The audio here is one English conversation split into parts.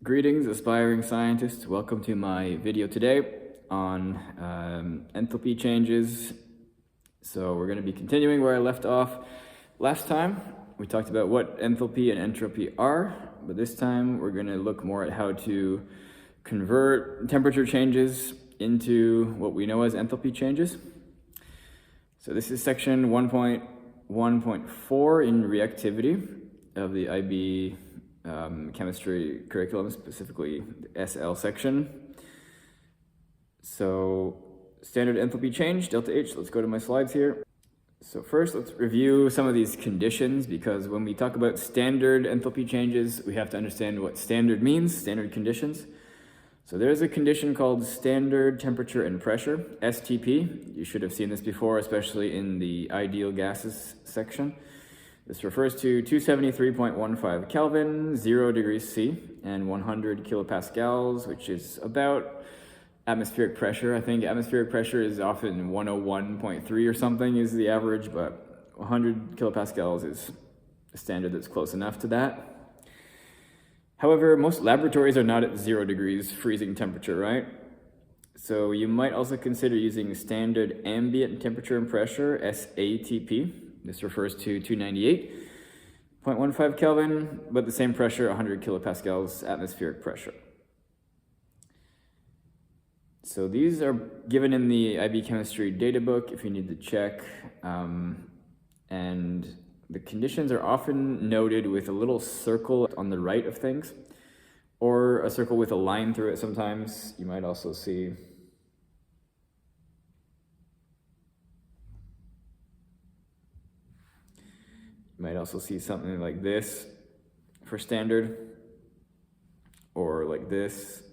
Greetings, aspiring scientists. Welcome to my video today on enthalpy changes. So we're going to be continuing where I left off last time. We talked about what enthalpy and entropy are, but this time we're going to look more at how to convert temperature changes into what we know as enthalpy changes. So this is section 1.1.4 in reactivity of the IB chemistry curriculum, specifically the SL section. So standard enthalpy change, delta H. Let's go to my slides here. So first, let's review some of these conditions, because when we talk about standard enthalpy changes, we have to understand what standard means, standard conditions. So there's a condition called standard temperature and pressure, STP. You should have seen this before, especially in the ideal gases section. This refers to 273.15 Kelvin, 0 degrees C, and 100 kilopascals, which is about atmospheric pressure. I think atmospheric pressure is often 101.3 or something is the average, but 100 kilopascals is a standard that's close enough to that. However, most laboratories are not at 0 degrees freezing temperature, right? So you might also consider using standard ambient temperature and pressure, SATP. This refers to 298.15 Kelvin, but the same pressure, 100 kilopascals atmospheric pressure. So these are given in the IB chemistry data book if you need to check. And the conditions are often noted with a little circle on the right of things, or a circle with a line through it sometimes. You might also see something like this for standard, or like this.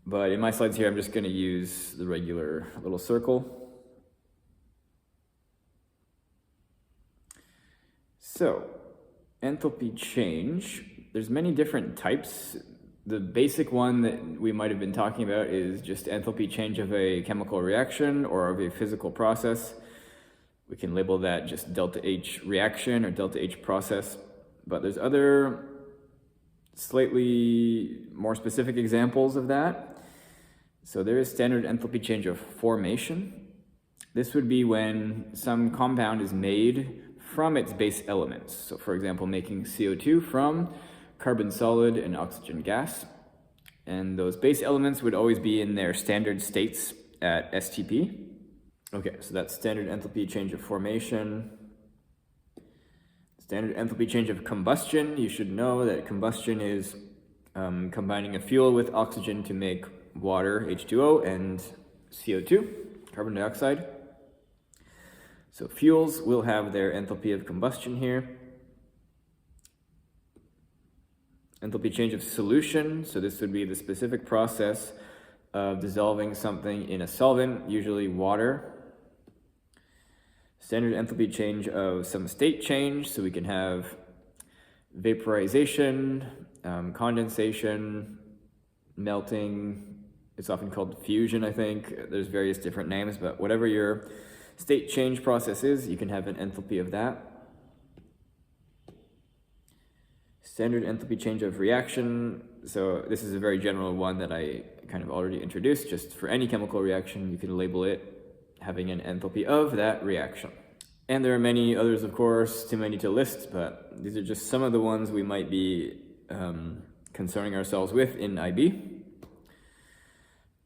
But in my slides here, I'm just going to use the regular little circle. So, enthalpy change, there's many different types. The basic one that we might have been talking about is just enthalpy change of a chemical reaction or of a physical process. We can label that just delta H reaction or delta H process, but there's other slightly more specific examples of that. So there is standard enthalpy change of formation. This would be when some compound is made from its base elements. So for example, making CO2 from carbon solid and oxygen gas. And those base elements would always be in their standard states at STP. Okay, so that's standard enthalpy change of formation. Standard enthalpy change of combustion. You should know that combustion is combining a fuel with oxygen to make water, H2O, and CO2, carbon dioxide. So fuels will have their enthalpy of combustion here. Enthalpy change of solution. So this would be the specific process of dissolving something in a solvent, usually water. Standard enthalpy change of some state change, so we can have vaporization, condensation, melting. It's often called fusion, I think. There's various different names, but whatever your state change process is, you can have an enthalpy of that. Standard enthalpy change of reaction. So this is a very general one that I kind of already introduced. Just for any chemical reaction, you can label it having an enthalpy of that reaction. And there are many others, of course, too many to list, but these are just some of the ones we might be concerning ourselves with in IB.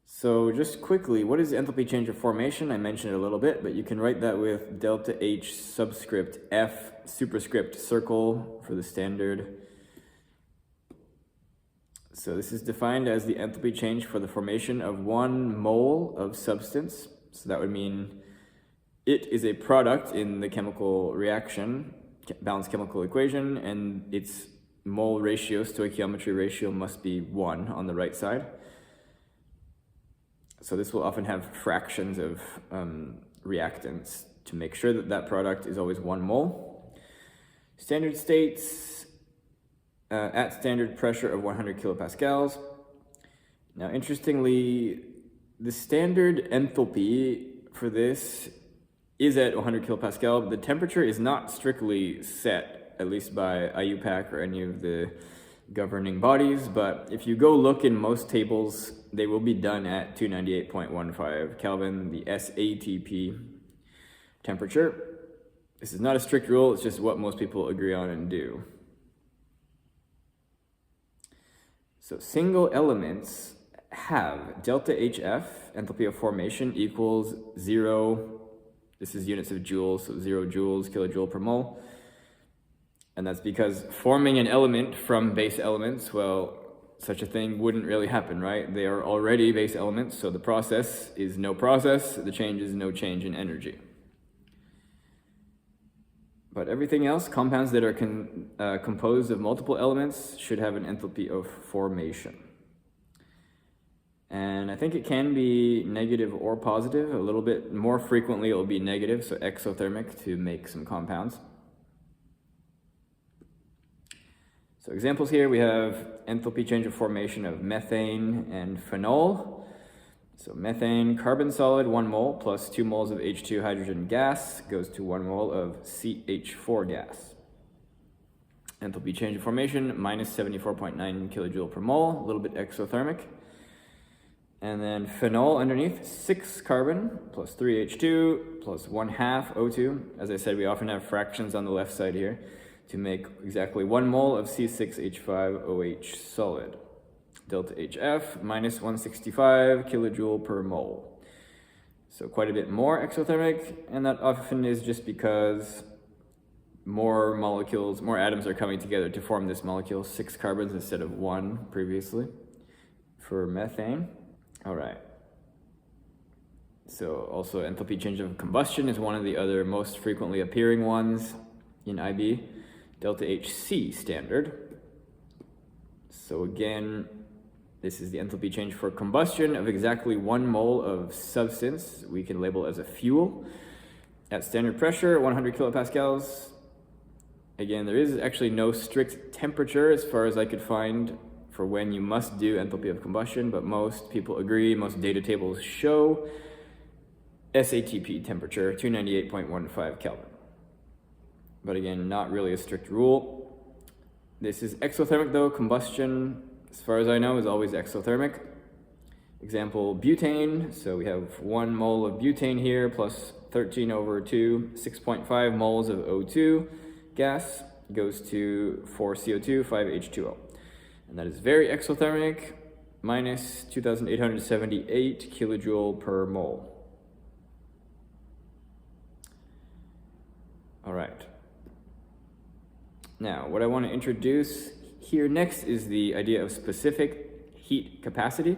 So just quickly, what is enthalpy change of formation? I mentioned it a little bit, but you can write that with delta H subscript F superscript circle for the standard. So this is defined as the enthalpy change for the formation of 1 mole of substance. So that would mean it is a product in the chemical reaction, balanced chemical equation, and its mole ratio, stoichiometry ratio, must be 1 on the right side. So this will often have fractions of reactants to make sure that that product is always 1 mole. Standard states at standard pressure of 100 kilopascals. Now, interestingly, the standard enthalpy for this is at 100 kilopascal, but the temperature is not strictly set, at least by IUPAC or any of the governing bodies, but if you go look in most tables, they will be done at 298.15 Kelvin, the SATP temperature. This is not a strict rule, it's just what most people agree on and do. So single elements have delta HF, enthalpy of formation, equals 0. This is units of joules, so 0 joules, kilojoule per mole. And that's because forming an element from base elements, well, such a thing wouldn't really happen, right? They are already base elements, so the process is no process, the change is no change in energy. But everything else, compounds that are composed of multiple elements, should have an enthalpy of formation. And I think it can be negative or positive. A little bit more frequently it will be negative, so exothermic to make some compounds. So examples here, we have enthalpy change of formation of methane and phenol. So methane, carbon solid, 1 mole plus 2 moles of H2 hydrogen gas goes to 1 mole of CH4 gas. Enthalpy change of formation, minus 74.9 kilojoule per mole, a little bit exothermic. And then phenol underneath, 6 carbon plus 3 H2 plus 1/2 O2. As I said, we often have fractions on the left side here to make exactly 1 mole of C6H5OH solid. Delta HF, minus 165 kilojoule per mole. So quite a bit more exothermic, and that often is just because more molecules, more atoms are coming together to form this molecule, 6 carbons instead of 1 previously for methane. All right. So also enthalpy change of combustion is one of the other most frequently appearing ones in IB, delta HC standard. So again, this is the enthalpy change for combustion of exactly 1 mole of substance we can label as a fuel at standard pressure, 100 kilopascals. Again, there is actually no strict temperature as far as I could find for when you must do enthalpy of combustion, but most people agree, most data tables show SATP temperature, 298.15 Kelvin. But again, not really a strict rule. This is exothermic though, combustion, as far as I know, is always exothermic. Example, butane. So we have 1 mole of butane here plus 13 over 2, 6.5 moles of O2 gas goes to 4 CO2, 5 H2O. And that is very exothermic, minus 2,878 kilojoule per mole. All right. Now, what I want to introduce here next is the idea of specific heat capacity.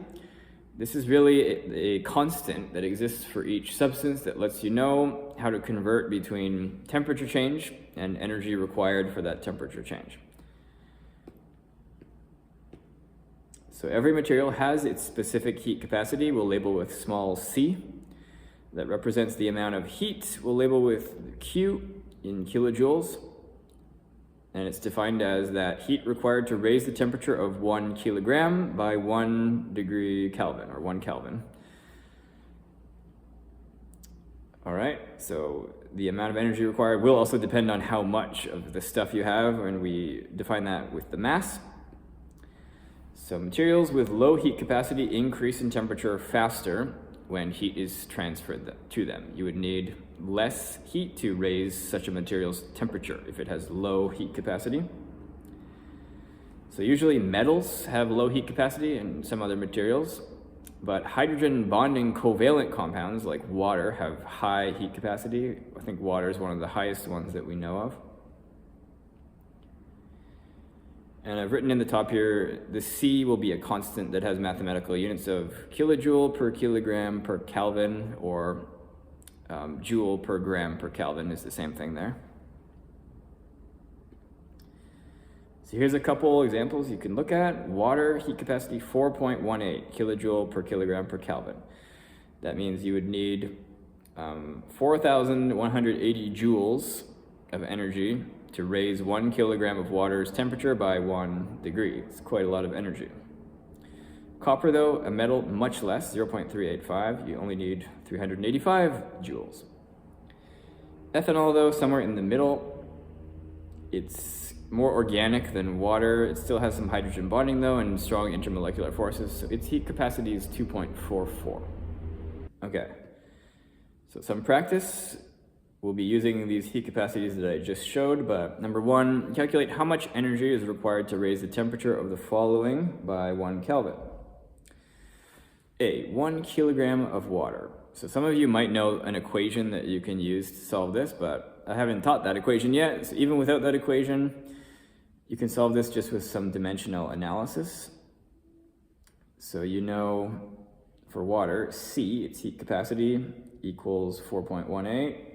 This is really a constant that exists for each substance that lets you know how to convert between temperature change and energy required for that temperature change. So every material has its specific heat capacity. We'll label with small c. That represents the amount of heat. We'll label with Q in kilojoules. And it's defined as that heat required to raise the temperature of 1 kilogram by 1 degree Kelvin, or 1 Kelvin. All right, so the amount of energy required will also depend on how much of the stuff you have, and we define that with the mass. So materials with low heat capacity increase in temperature faster when heat is transferred to them. You would need less heat to raise such a material's temperature if it has low heat capacity. So usually metals have low heat capacity and some other materials, but hydrogen bonding covalent compounds like water have high heat capacity. I think water is one of the highest ones that we know of. And I've written in the top here, the C will be a constant that has mathematical units of kilojoule per kilogram per Kelvin, or joule per gram per Kelvin is the same thing there. So here's a couple examples you can look at. Water, heat capacity 4.18 kilojoule per kilogram per Kelvin. That means you would need 4,180 joules of energy to raise 1 kilogram of water's temperature by 1 degree. It's quite a lot of energy. Copper though, a metal much less, 0.385, you only need 385 joules. Ethanol though, somewhere in the middle, its more organic than water. It still has some hydrogen bonding though and strong intermolecular forces, so its heat capacity is 2.44. Okay, so some practice. We'll be using these heat capacities that I just showed, but number one, calculate how much energy is required to raise the temperature of the following by 1 Kelvin. A, 1 kilogram of water. So some of you might know an equation that you can use to solve this, but I haven't taught that equation yet. So even without that equation, you can solve this just with some dimensional analysis. So you know for water, C, its heat capacity, equals 4.18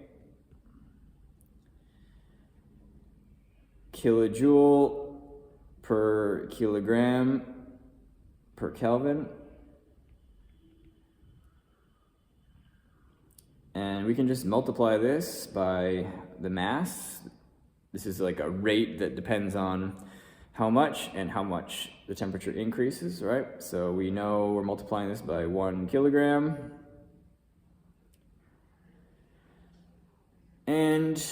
kilojoule per kilogram per Kelvin. And we can just multiply this by the mass. This is like a rate that depends on how much the temperature increases, right? So we know we're multiplying this by 1 kilogram. And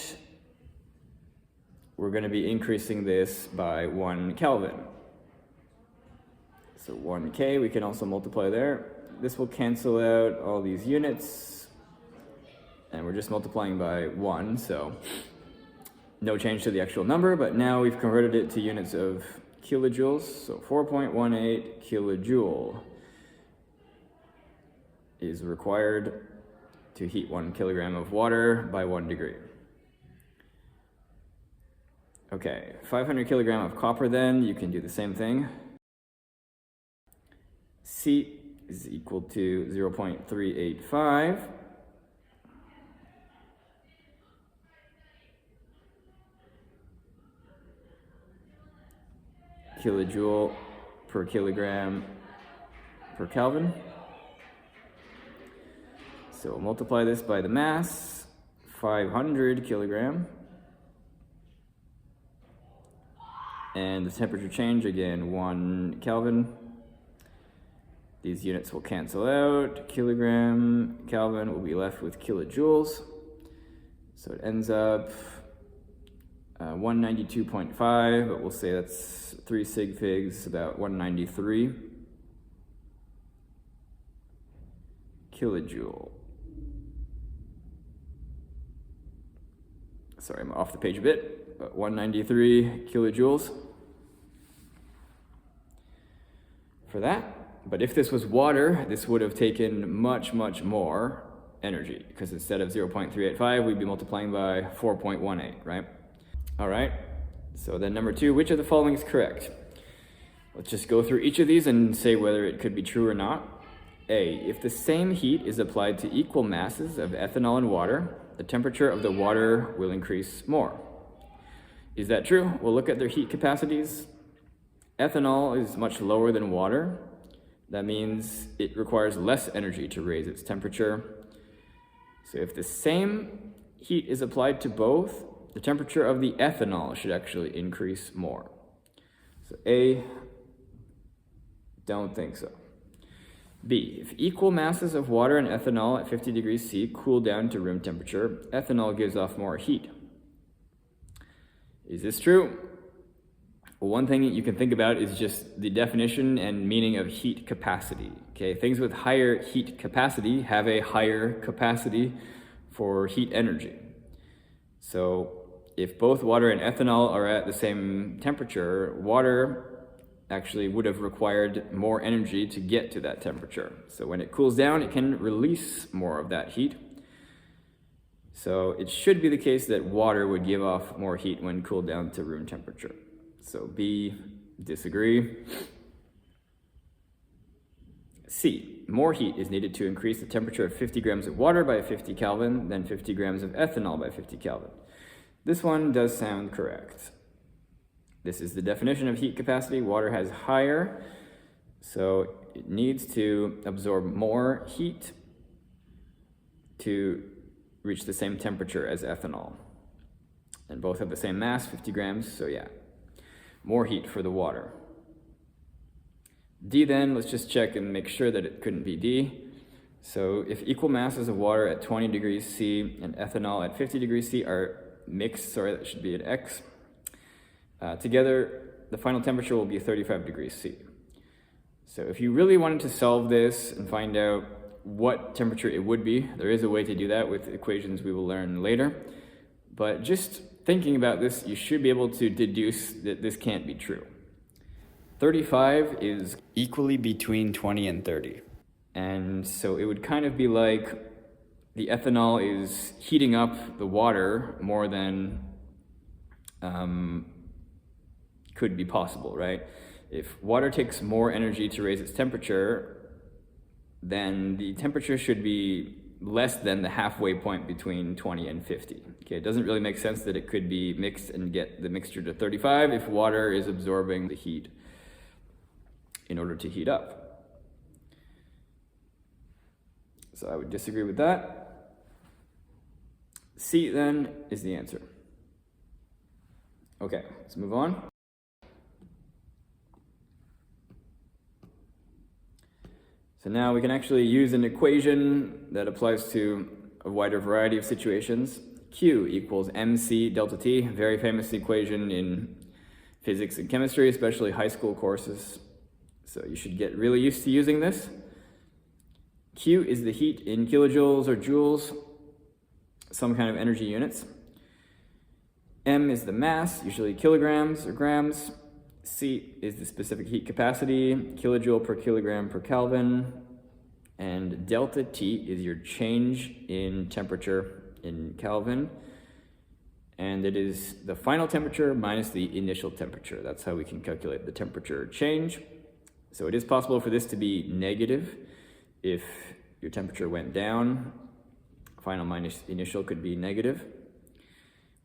we're going to be increasing this by 1 Kelvin. So 1K, we can also multiply there. This will cancel out all these units. And we're just multiplying by 1, so no change to the actual number, but now we've converted it to units of kilojoules. So 4.18 kilojoule is required to heat 1 kilogram of water by 1 degree. Okay, 500 kilogram of copper then, you can do the same thing. C is equal to 0.385. Kilojoule per kilogram per Kelvin. So we'll multiply this by the mass, 500 kilogram. And the temperature change, again, 1 Kelvin. These units will cancel out. Kilogram, Kelvin will be left with kilojoules. So it ends up 192.5, but we'll say that's 3 sig figs, about 193 kilojoule. Sorry, I'm off the page a bit, but 193 kilojoules for that. But if this was water, this would have taken much, much more energy, because instead of 0.385, we'd be multiplying by 4.18, right? All right, so then number 2, which of the following is correct? Let's just go through each of these and say whether it could be true or not. A, if the same heat is applied to equal masses of ethanol and water, the temperature of the water will increase more. Is that true? We'll look at their heat capacities. Ethanol is much lower than water. That means it requires less energy to raise its temperature. So if the same heat is applied to both, the temperature of the ethanol should actually increase more. So A, don't think so. B, if equal masses of water and ethanol at 50 degrees C cool down to room temperature, ethanol gives off more heat. Is this true? Well, one thing you can think about is just the definition and meaning of heat capacity. Okay, things with higher heat capacity have a higher capacity for heat energy. So if both water and ethanol are at the same temperature, water actually would have required more energy to get to that temperature. So when it cools down, it can release more of that heat. So it should be the case that water would give off more heat when cooled down to room temperature. So B, disagree. C, more heat is needed to increase the temperature of 50 grams of water by 50 Kelvin than 50 grams of ethanol by 50 Kelvin. This one does sound correct. This is the definition of heat capacity. Water has higher, so it needs to absorb more heat to reach the same temperature as ethanol. And both have the same mass, 50 grams, so yeah, more heat for the water. D then, let's just check and make sure that it couldn't be D. So if equal masses of water at 20 degrees C and ethanol at 50 degrees C are mixed, sorry, that should be an X. Together, the final temperature will be 35 degrees C. So if you really wanted to solve this and find out what temperature it would be, there is a way to do that with equations we will learn later. But just thinking about this, you should be able to deduce that this can't be true. 35 is Equally between 20 and 30. And so it would kind of be like the ethanol is heating up the water more than could be possible, right? If water takes more energy to raise its temperature, then the temperature should be less than the halfway point between 20 and 50. Okay, it doesn't really make sense that it could be mixed and get the mixture to 35 if water is absorbing the heat in order to heat up. So I would disagree with that. C then is the answer. Okay, let's move on. So now we can actually use an equation that applies to a wider variety of situations. Q equals mc delta T, very famous equation in physics and chemistry, especially high school courses. So you should get really used to using this. Q is the heat in kilojoules or joules, some kind of energy units. M is the mass, usually kilograms or grams. C is the specific heat capacity, kilojoule per kilogram per Kelvin. And delta T is your change in temperature in Kelvin. And it is the final temperature minus the initial temperature. That's how we can calculate the temperature change. So it is possible for this to be negative if your temperature went down. Final minus initial could be negative.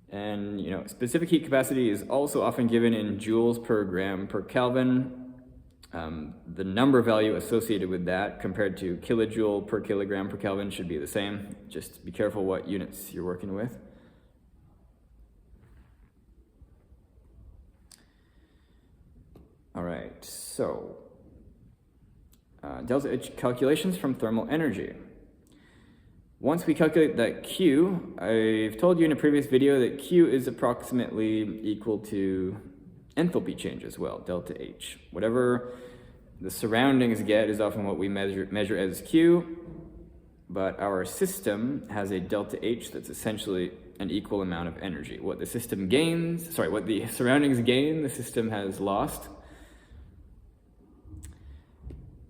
And specific heat capacity is also often given in joules per gram per Kelvin. The number value associated with that compared to kilojoule per kilogram per Kelvin should be the same. Just be careful what units you're working with. All right, so delta H calculations from thermal energy. Once we calculate that Q, I've told you in a previous video that Q is approximately equal to enthalpy change as well, delta H. Whatever the surroundings get is often what we measure as Q, but our system has a delta H that's essentially an equal amount of energy. What the system gains, what the surroundings gain, the system has lost.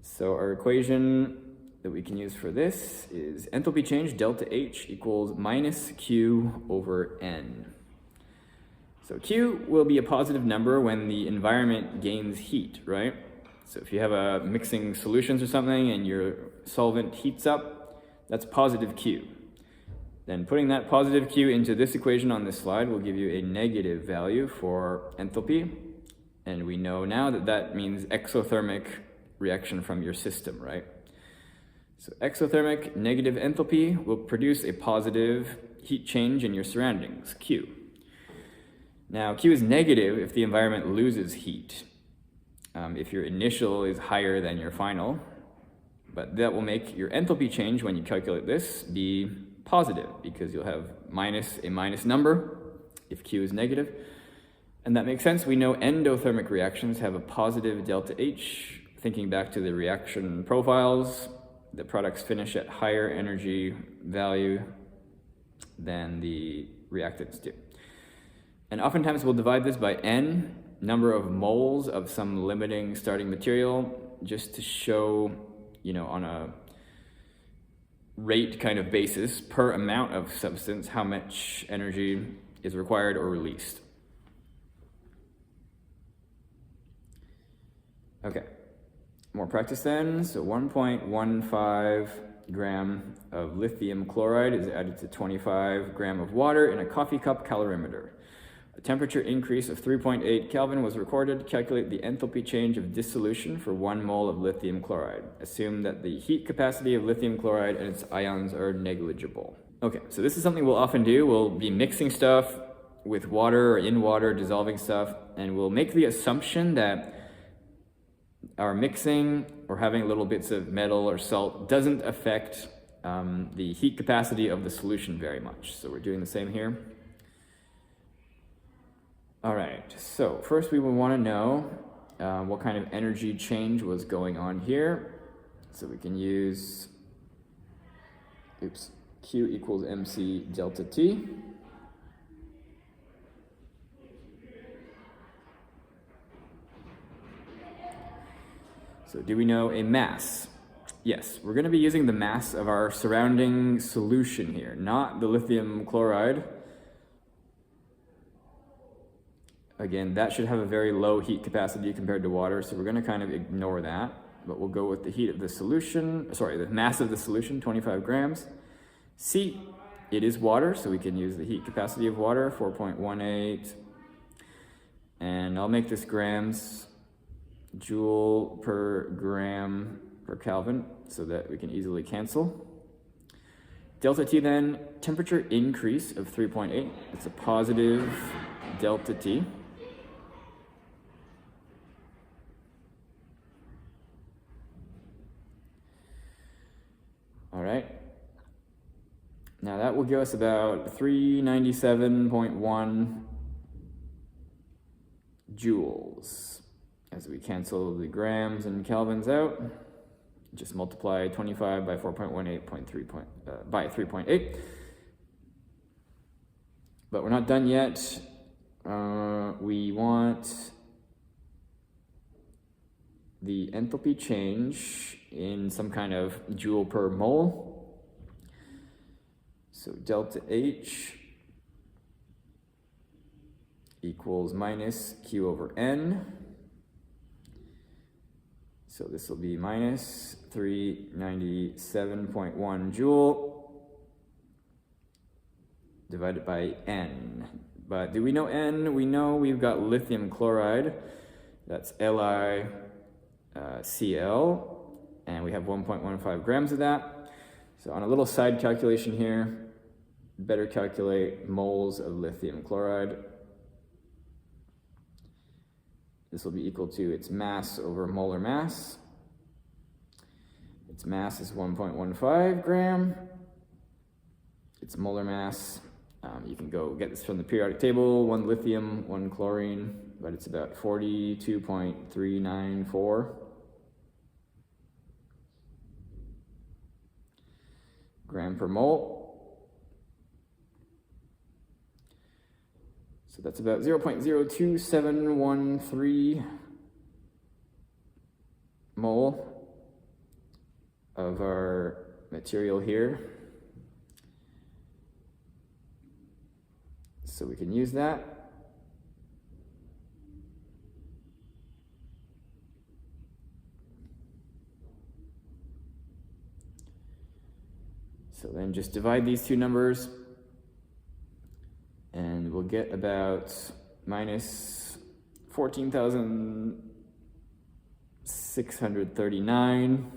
So our equation that we can use for this is enthalpy change delta H equals minus Q over N. So Q will be a positive number when the environment gains heat, right? So if you have a mixing solutions or something and your solvent heats up, that's positive Q. Then putting that positive Q into this equation on this slide will give you a negative value for enthalpy. And we know now that that means exothermic reaction from your system, right? So exothermic negative enthalpy will produce a positive heat change in your surroundings, Q. Now, Q is negative if the environment loses heat, if your initial is higher than your final, but that will make your enthalpy change when you calculate this be positive because you'll have a minus number if Q is negative. And that makes sense. We know endothermic reactions have a positive delta H. Thinking back to the reaction profiles, the products finish at higher energy value than the reactants do. And oftentimes we'll divide this by N, number of moles of some limiting starting material, just to show, on a rate kind of basis per amount of substance, how much energy is required or released. Okay. More practice then. So 1.15 gram of lithium chloride is added to 25 gram of water in a coffee cup calorimeter. A temperature increase of 3.8 Kelvin was recorded. Calculate the enthalpy change of dissolution for 1 mole of lithium chloride. Assume that the heat capacity of lithium chloride and its ions are negligible. Okay, so this is something we'll often do. We'll be mixing stuff with water or in water, dissolving stuff, and we'll make the assumption that our mixing or having little bits of metal or salt doesn't affect the heat capacity of the solution very much. So we're doing the same here. All right, so first we will want to know what kind of energy change was going on here. So we can use, Q equals mc delta T. So do we know a mass? Yes, we're going to be using the mass of our surrounding solution here, not the lithium chloride. Again, that should have a very low heat capacity compared to water, so we're going to kind of ignore that. But we'll go with the heat of the solution, the mass of the solution, 25 grams. C, it is water, so we can use the heat capacity of water, 4.18. And I'll make this grams, joule per gram per Kelvin, so that we can easily cancel. Delta T then, temperature increase of 3.8. It's a positive delta T. All right. Now that will give us about 397.1 joules. As we cancel the grams and kelvins out, just multiply 25 by 4.18 by 3.8. But we're not done yet. We want the enthalpy change in some kind of joule per mole. So delta H equals minus Q over N. So this will be minus 397.1 joule divided by N. But do we know N? We know we've got lithium chloride. That's LiCl, and we have 1.15 grams of that. So on a little side calculation here, better calculate moles of lithium chloride. This will be equal to its mass over molar mass. Its mass is 1.15 gram. Its molar mass, you can go get this from the periodic table, 1 lithium, 1 chlorine, but it's about 42.394 gram per mole. So that's about 0.02713 mole of our material here. So we can use that. So then just divide these two numbers, and we'll get about minus 14,639.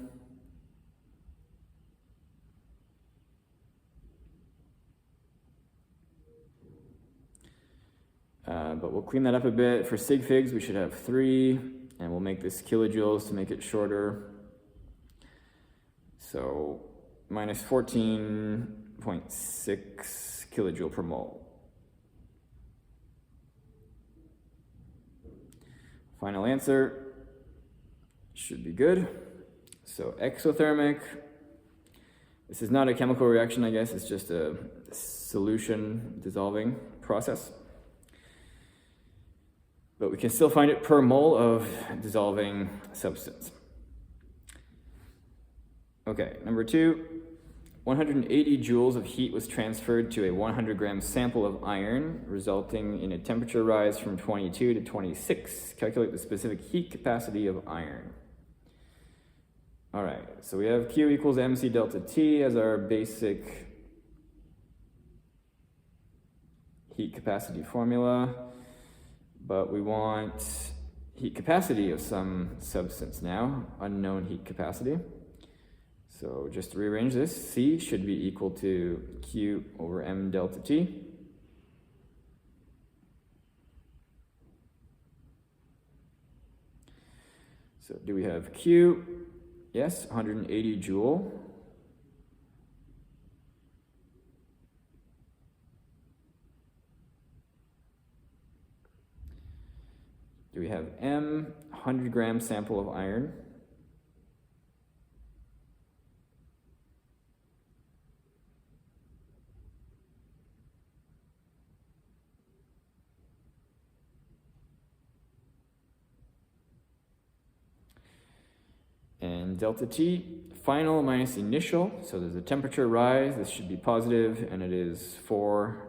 But we'll clean that up a bit. For sig figs, we should have 3, and we'll make this kilojoules to make it shorter. So minus 14.6 kilojoule per mole. Final answer should be good. So exothermic, this is not a chemical reaction, I guess, it's just a solution dissolving process. But we can still find it per mole of dissolving substance. Okay, number 2, 180 joules of heat was transferred to a 100 gram sample of iron, resulting in a temperature rise from 22 to 26. Calculate the specific heat capacity of iron. All right, so we have Q equals mc delta T as our basic heat capacity formula, but we want heat capacity of some substance now, unknown heat capacity. So just to rearrange this, C should be equal to Q over M delta T. So do we have Q? Yes, 180 joule. we have M, 100-gram sample of iron. And delta T, final minus initial. So there's a temperature rise. This should be positive, and it is 4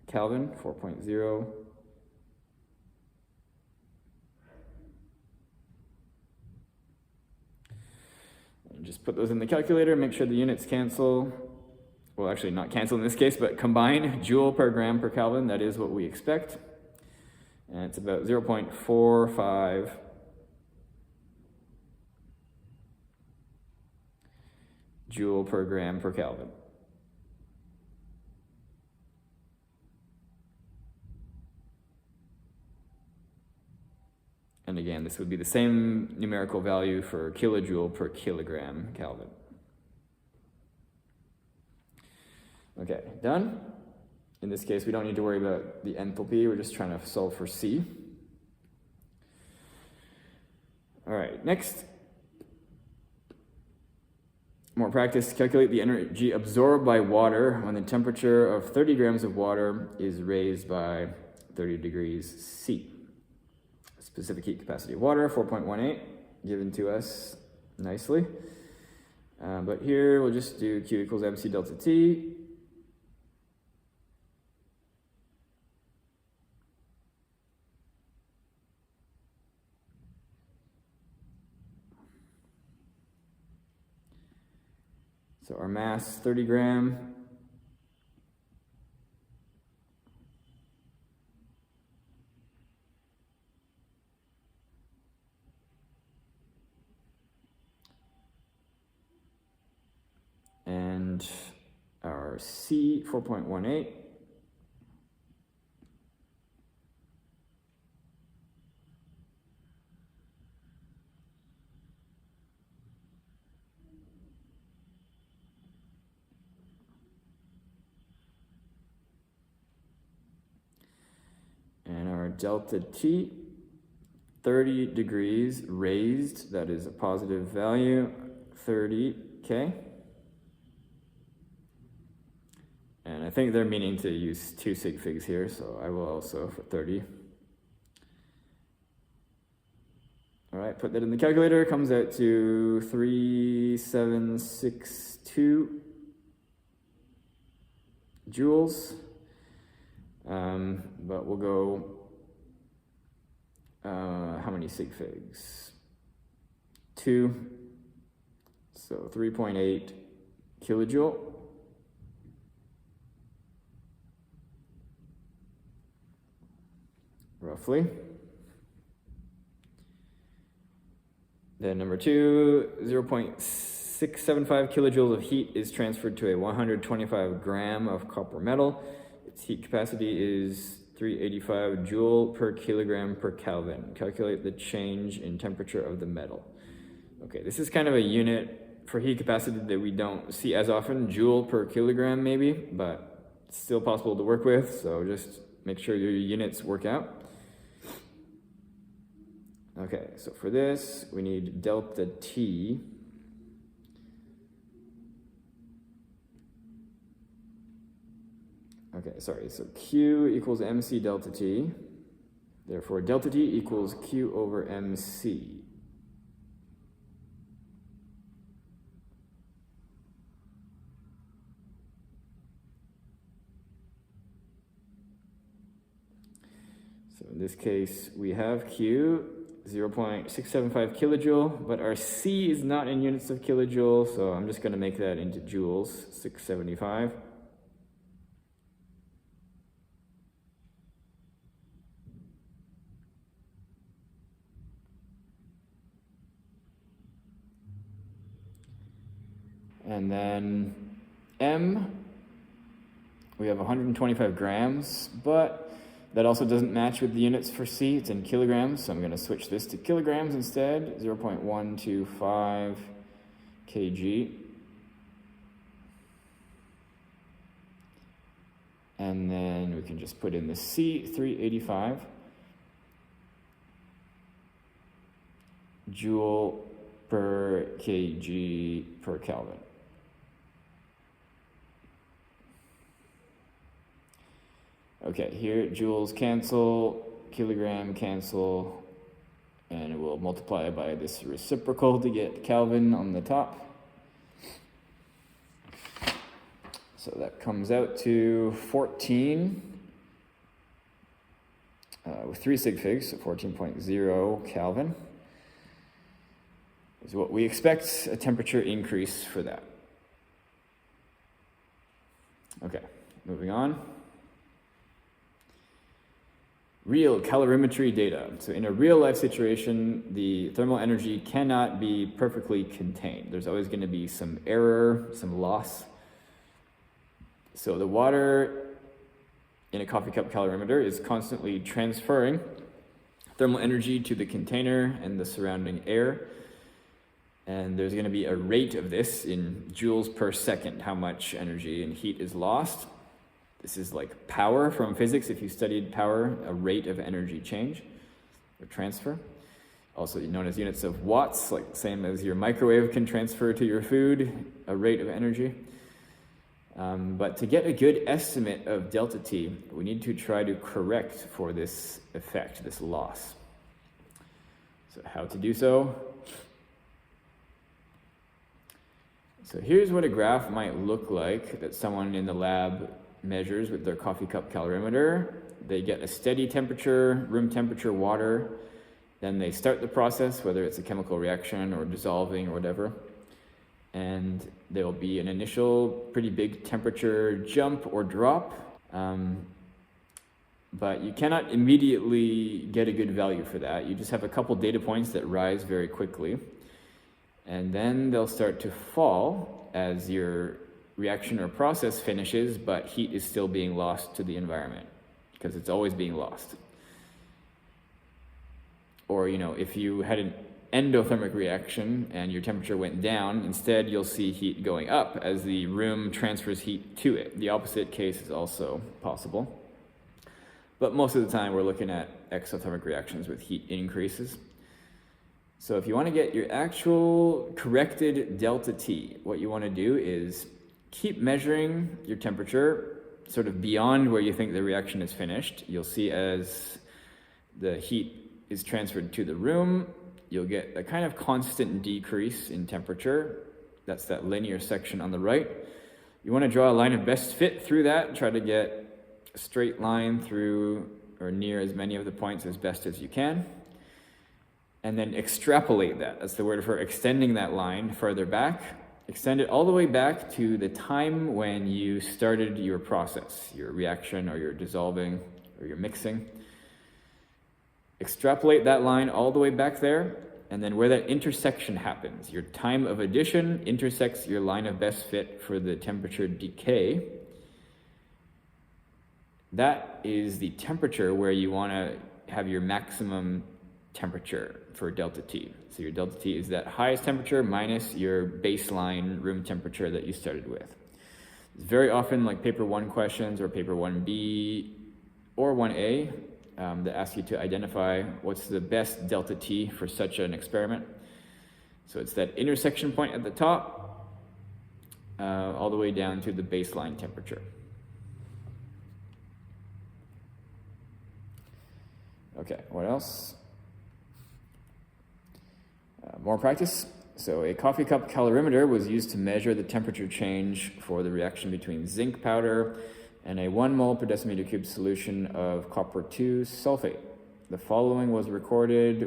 Kelvin, 4.0. And just put those in the calculator, make sure the units cancel. Well, actually not cancel in this case, but combine joule per gram per Kelvin. That is what we expect. And it's about 0.45 joule per gram per Kelvin. And again, this would be the same numerical value for kilojoule per kilogram Kelvin. Okay, done. In this case, we don't need to worry about the enthalpy. We're just trying to solve for C. All right, next. More practice, calculate the energy absorbed by water when the temperature of 30 grams of water is raised by 30 degrees C. Specific heat capacity of water, 4.18, given to us nicely. But here we'll just do Q equals MC delta T. So our mass, 30 gram. And our C, 4.18. And our delta T, 30 degrees raised, that is a positive value, 30K. And I think they're meaning to use 2 sig figs here, so I will also for 30. All right, put that in the calculator, comes out to 3762 joules. But we'll go, how many sig figs? 2, so 3.8 kilojoule. Roughly. Then number 2, 0.675 kilojoules of heat is transferred to a 125 gram of copper metal. Its heat capacity is 385 joule per kilogram per Kelvin. Calculate the change in temperature of the metal. Okay, this is kind of a unit for heat capacity that we don't see as often, joule per kilogram maybe, but it's still possible to work with, so just make sure your units work out. Okay, so for this, we need delta T. Okay, sorry, so Q equals MC delta T. Therefore, delta T equals Q over MC. So in this case, we have Q, 0.675 kilojoule, but our C is not in units of kilojoule, so I'm just going to make that into joules, 675. And then M, we have 125 grams, but that also doesn't match with the units for C. It's in kilograms, so I'm going to switch this to kilograms instead, 0.125 kg. And then we can just put in the C, 385. joule per kg per Kelvin. Okay, here joules cancel, kilogram cancel, and we'll multiply by this reciprocal to get Kelvin on the top. So that comes out to 14 with 3 sig figs, so 14.0 Kelvin is what we expect a temperature increase for that. Okay, moving on. Real calorimetry data. So in a real life situation, the thermal energy cannot be perfectly contained. There's always going to be some error, some loss. So the water in a coffee cup calorimeter is constantly transferring thermal energy to the container and the surrounding air. And there's going to be a rate of this in joules per second, how much energy and heat is lost. This is like power from physics. If you studied power, a rate of energy change or transfer. Also known as units of watts, like same as your microwave can transfer to your food, a rate of energy. But to get a good estimate of delta T, we need to try to correct for this effect, this loss. So how to do so? So here's what a graph might look like that someone in the lab measures with their coffee cup calorimeter. They get a steady temperature, room temperature water, then they start the process, whether it's a chemical reaction or dissolving or whatever, and there will be an initial pretty big temperature jump or drop, but you cannot immediately get a good value for that. You just have a couple data points that rise very quickly, and then they'll start to fall as your reaction or process finishes, but heat is still being lost to the environment because it's always being lost. Or, if you had an endothermic reaction and your temperature went down, instead you'll see heat going up as the room transfers heat to it. The opposite case is also possible. But most of the time we're looking at exothermic reactions with heat increases. So if you want to get your actual corrected delta T, what you want to do is keep measuring your temperature sort of beyond where you think the reaction is finished. You'll see as the heat is transferred to the room, you'll get a kind of constant decrease in temperature. That's that linear section on the right. You want to draw a line of best fit through that, try to get a straight line through or near as many of the points as best as you can. And then extrapolate that. That's the word for extending that line further back. Extend it all the way back to the time when you started your process, your reaction or your dissolving or your mixing. Extrapolate that line all the way back there, and then where that intersection happens, your time of addition intersects your line of best fit for the temperature decay. That is the temperature where you want to have your maximum temperature for delta T. So your delta T is that highest temperature minus your baseline room temperature that you started with. It's very often like paper 1 questions or paper 1B or 1A that ask you to identify what's the best delta T for such an experiment. So it's that intersection point at the top all the way down to the baseline temperature. Okay, what else? More practice. So a coffee cup calorimeter was used to measure the temperature change for the reaction between zinc powder and a 1 mole per decimeter cube solution of copper 2 sulfate. The following was recorded,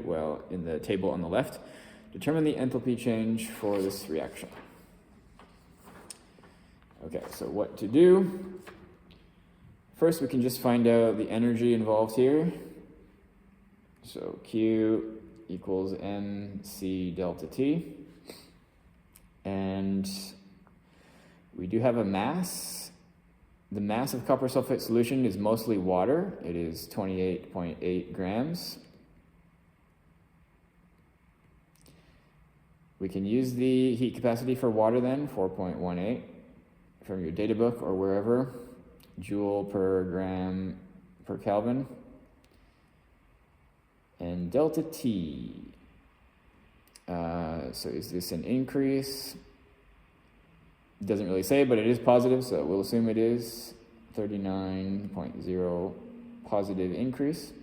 in the table on the left. Determine the enthalpy change for this reaction. Okay, so what to do? First, we can just find out the energy involved here. So Q equals mc delta T. And we do have a mass. The mass of copper sulfate solution is mostly water. It is 28.8 grams. We can use the heat capacity for water then, 4.18 from your data book or wherever, joule per gram per Kelvin. And delta T so is this an increase? It doesn't really say, but it is positive, so we'll assume it is 39.0 positive increase.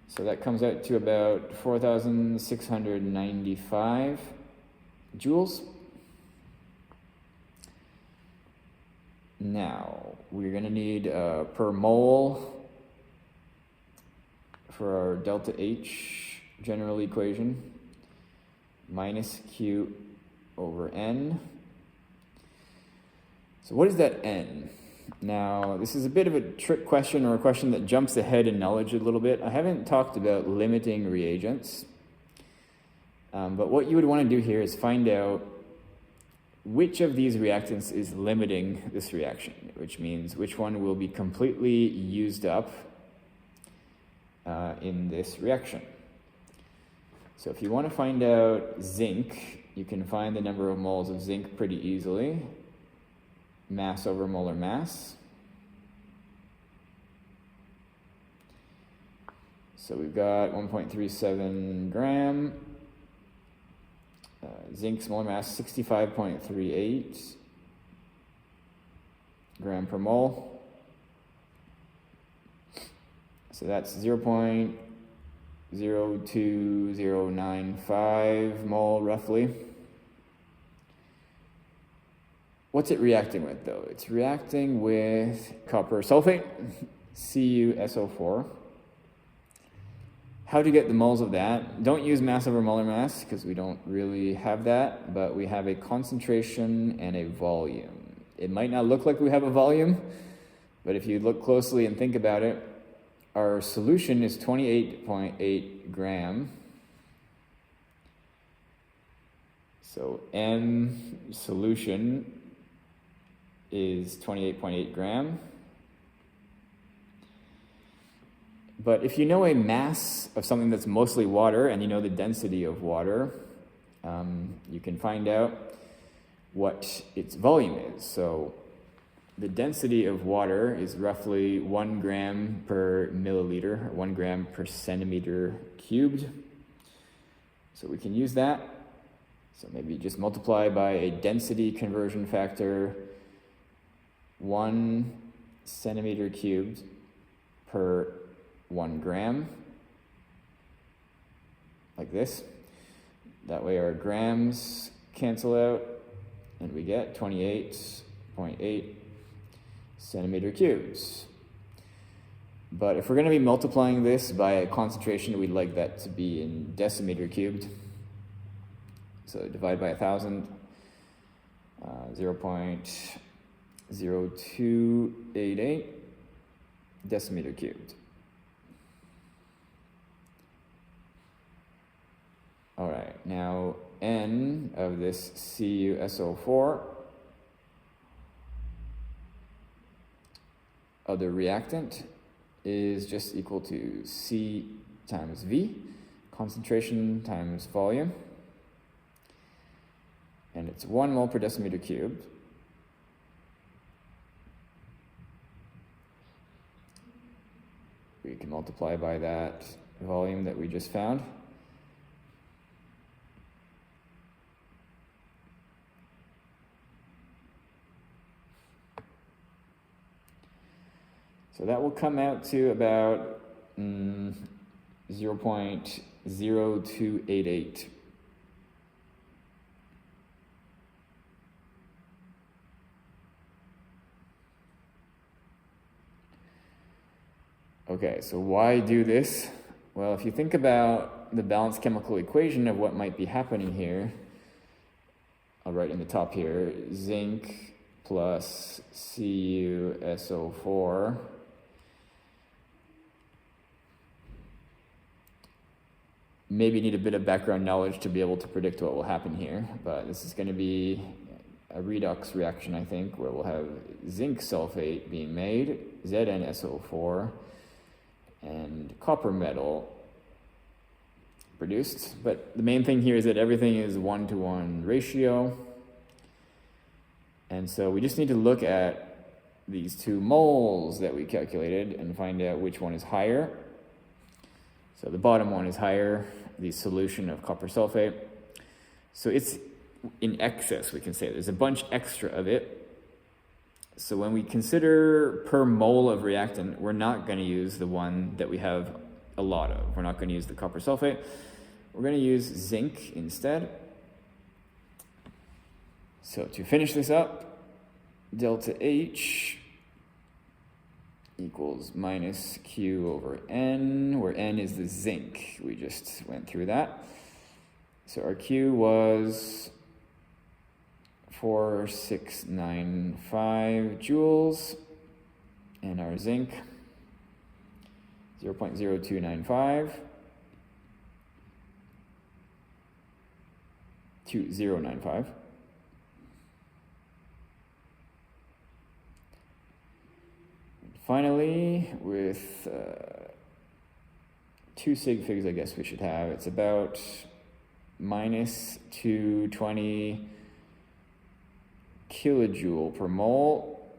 So that comes out to about 4,695 joules. Now, we're going to need per mole for our delta H general equation, minus Q over N. So what is that N? Now, this is a bit of a trick question, or a question that jumps ahead in knowledge a little bit. I haven't talked about limiting reagents, but what you would want to do here is find out which of these reactants is limiting this reaction, which means which one will be completely used up in this reaction. So if you want to find out zinc, you can find the number of moles of zinc pretty easily. Mass over molar mass. So we've got 1.37 gram. Zinc's molar mass 65.38 gram per mole. So that's 0.02095 mole roughly. What's it reacting with though? It's reacting with copper sulfate, CuSO4. How to get the moles of that? Don't use mass over molar mass because we don't really have that, but we have a concentration and a volume. It might not look like we have a volume, but if you look closely and think about it, our solution is 28.8 gram. So M solution is 28.8 gram. But if you know a mass of something that's mostly water and you know the density of water, you can find out what its volume is. So the density of water is roughly 1 gram per milliliter, or 1 gram per centimeter cubed. So we can use that. So maybe just multiply by a density conversion factor, 1 centimeter cubed per 1 gram, like this. That way our grams cancel out and we get 28.8 centimeter cubes. But if we're going to be multiplying this by a concentration, we'd like that to be in decimeter cubed. So divide by 1,000, 0.0288 decimeter cubed. All right, now N of this CuSO4 of the reactant is just equal to C times V, concentration times volume, and it's 1 mole per decimeter cubed. We can multiply by that volume that we just found. So that will come out to about 0.0288. Okay, so why do this? Well, if you think about the balanced chemical equation of what might be happening here, I'll write in the top here, zinc plus CuSO4 maybe need a bit of background knowledge to be able to predict what will happen here, but this is going to be a redox reaction, I think, where we'll have zinc sulfate being made, ZnSO4, and copper metal produced. But the main thing here is that everything is 1-to-1 ratio. And so we just need to look at these 2 moles that we calculated and find out which one is higher. So the bottom one is higher, the solution of copper sulfate. So it's in excess, we can say. There's a bunch extra of it. So when we consider per mole of reactant, we're not going to use the one that we have a lot of. We're not going to use the copper sulfate. We're going to use zinc instead. So to finish this up, delta H equals minus Q over N, where N is the zinc. We just went through that. So our Q was 4695 joules, and our zinc 0.0295 to 0.95. Finally, with 2 sig figs, I guess we should have, it's about minus 220 kilojoule per mole.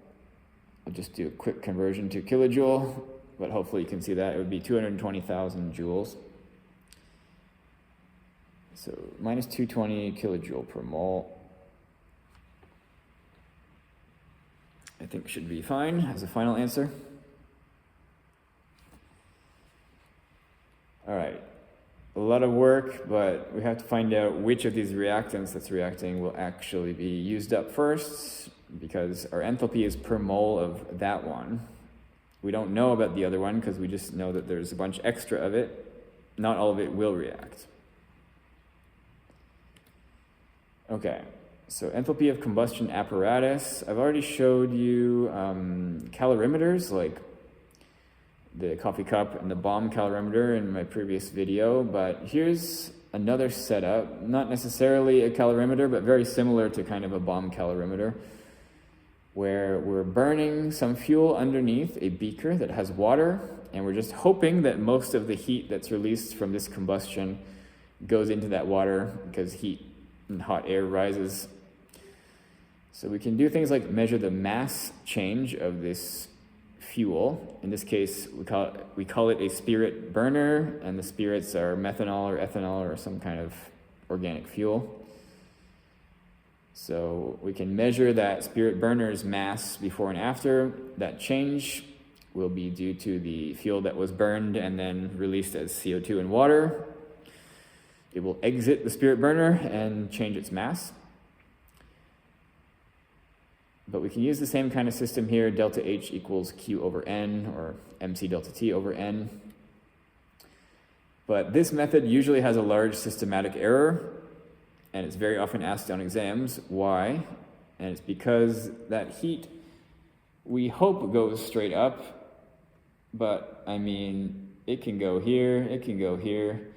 I'll just do a quick conversion to kilojoule, but hopefully you can see that. It would be 220,000 joules. So minus 220 kilojoule per mole, I think should be fine as a final answer. All right, a lot of work, but we have to find out which of these reactants that's reacting will actually be used up first, because our enthalpy is per mole of that one. We don't know about the other one because we just know that there's a bunch extra of it. Not all of it will react. Okay. So enthalpy of combustion apparatus. I've already showed you calorimeters, like the coffee cup and the bomb calorimeter in my previous video, but here's another setup, not necessarily a calorimeter, but very similar to kind of a bomb calorimeter, where we're burning some fuel underneath a beaker that has water, and we're just hoping that most of the heat that's released from this combustion goes into that water, because heat and hot air rises. So we can do things like measure the mass change of this fuel. In this case, we call it a spirit burner, and the spirits are methanol or ethanol or some kind of organic fuel. So we can measure that spirit burner's mass before and after. That change will be due to the fuel that was burned and then released as CO2 and water. It will exit the spirit burner and change its mass. But we can use the same kind of system here. Delta H equals Q over N, or MC delta T over N. But this method usually has a large systematic error, and it's very often asked on exams. Why? And it's because that heat, we hope, goes straight up, but I mean, it can go here, it can go here.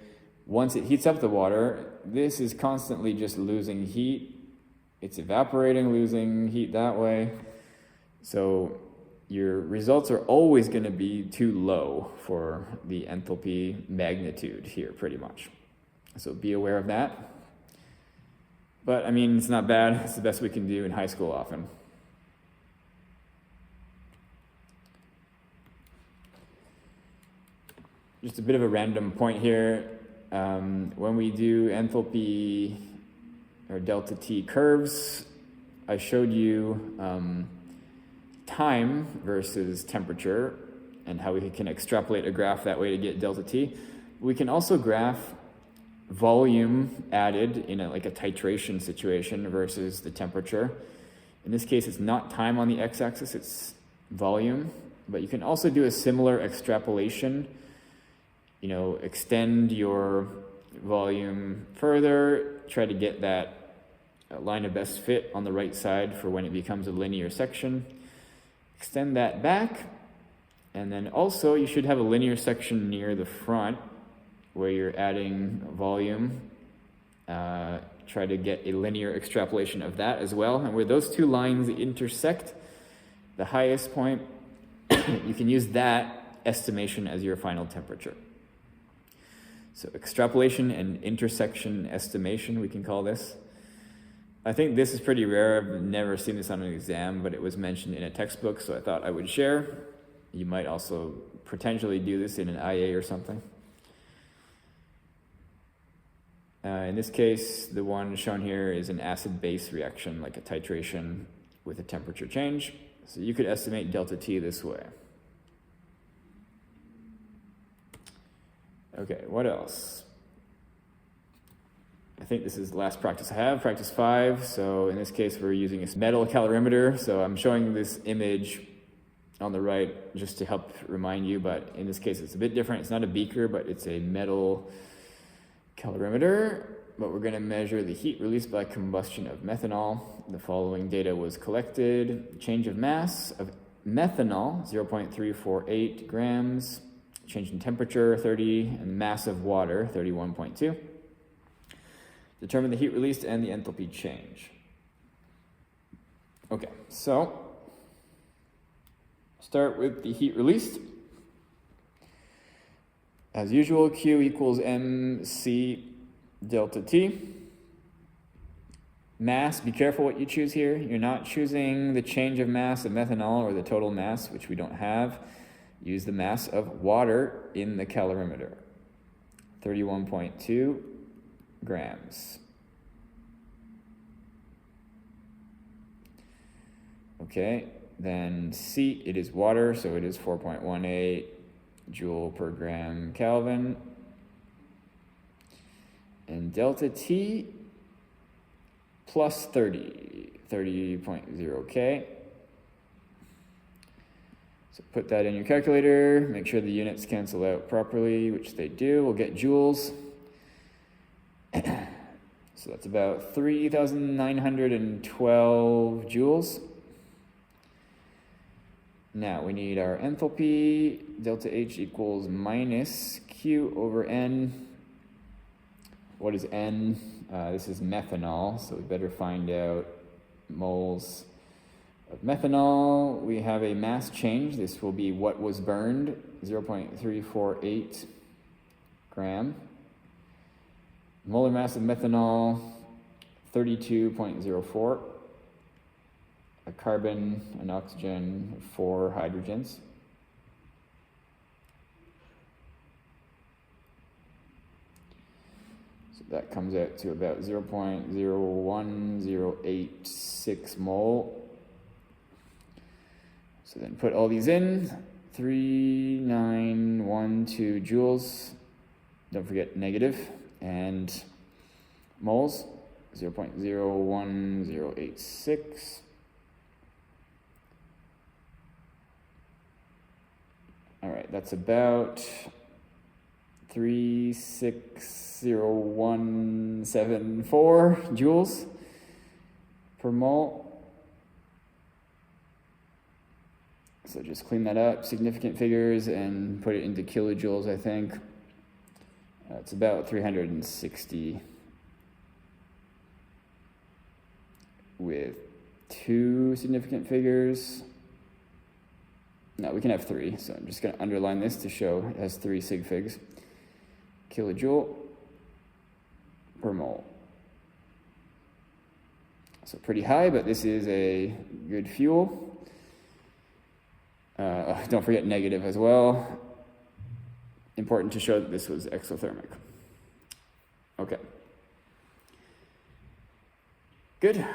Once it heats up the water, this is constantly just losing heat. It's evaporating, losing heat that way. So your results are always going to be too low for the enthalpy magnitude here, pretty much. So be aware of that. But I mean, it's not bad. It's the best we can do in high school often. Just a bit of a random point here. When we do enthalpy or delta T curves, I showed you time versus temperature and how we can extrapolate a graph that way to get delta T. We can also graph volume added in like a titration situation versus the temperature. In this case, it's not time on the x-axis, it's volume. But you can also do a similar extrapolation, you know, extend your volume further, try to get that line of best fit on the right side for when it becomes a linear section. Extend that back, and then also you should have a linear section near the front where you're adding volume. Try to get a linear extrapolation of that as well. And where those two lines intersect, the highest point, you can use that estimation as your final temperature. So extrapolation and intersection estimation, we can call this. I think this is pretty rare. I've never seen this on an exam, but it was mentioned in a textbook, so I thought I would share. You might also potentially do this in an IA or something. In this case, the one shown here is an acid-base reaction, like a titration with a temperature change. So you could estimate delta T this way. Okay, what else? I think this is the last practice I have, practice 5. So in this case, we're using a metal calorimeter. So I'm showing this image on the right just to help remind you, but in this case, it's a bit different. It's not a beaker, but it's a metal calorimeter. But we're gonna measure the heat released by combustion of methanol. The following data was collected. Change of mass of methanol, 0.348 grams. Change in temperature, 30, and mass of water, 31.2. Determine the heat released and the enthalpy change. Okay, so start with the heat released. As usual, Q equals mc delta T. Mass, be careful what you choose here. You're not choosing the change of mass of methanol or the total mass, which we don't have. Use the mass of water in the calorimeter, 31.2 grams. Okay, then C, it is water, so it is 4.18 joule per gram Kelvin. And delta T plus 30.0 K. So put that in your calculator, make sure the units cancel out properly, which they do. We'll get joules. So that's about 3,912 joules. Now we need our enthalpy. Delta H equals minus Q over N. What is N? This is methanol, so we better find out moles of methanol. We have a mass change. This will be what was burned, 0.348 gram. Molar mass of methanol, 32.04. A carbon, an oxygen, 4 hydrogens. So that comes out to about 0.01086 mole. So then put all these in, 3912 joules, don't forget negative, and moles, 0.01086. All right, that's about 360,174 joules per mole. So just clean that up, significant figures, and put it into kilojoules, I think. It's about 360 with 2 significant figures. No, we can have 3, so I'm just going to underline this to show it has 3 sig figs. Kilojoule per mole. So pretty high, but this is a good fuel. Don't forget negative as well. Important to show that this was exothermic. Okay. Good.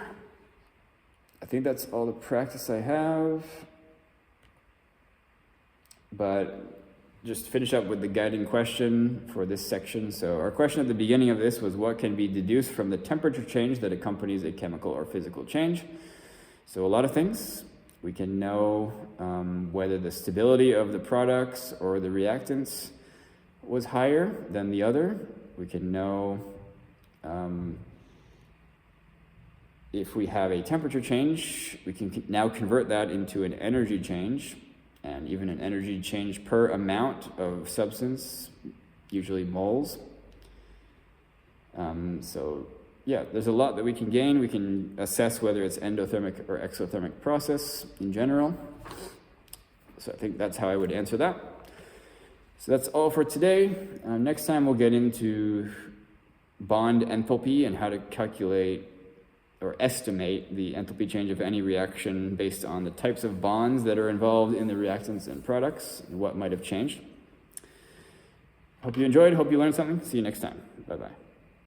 I think that's all the practice I have. But just to finish up with the guiding question for this section. So our question at the beginning of this was, what can be deduced from the temperature change that accompanies a chemical or physical change? So a lot of things. We can know whether the stability of the products or the reactants was higher than the other. We can know if we have a temperature change, we can now convert that into an energy change, and even an energy change per amount of substance, usually moles. So yeah, there's a lot that we can gain. We can assess whether it's endothermic or exothermic process in general. So I think that's how I would answer that. So that's all for today. Next time we'll get into bond enthalpy and how to calculate or estimate the enthalpy change of any reaction based on the types of bonds that are involved in the reactants and products and what might have changed. Hope you enjoyed. Hope you learned something. See you next time. Bye-bye.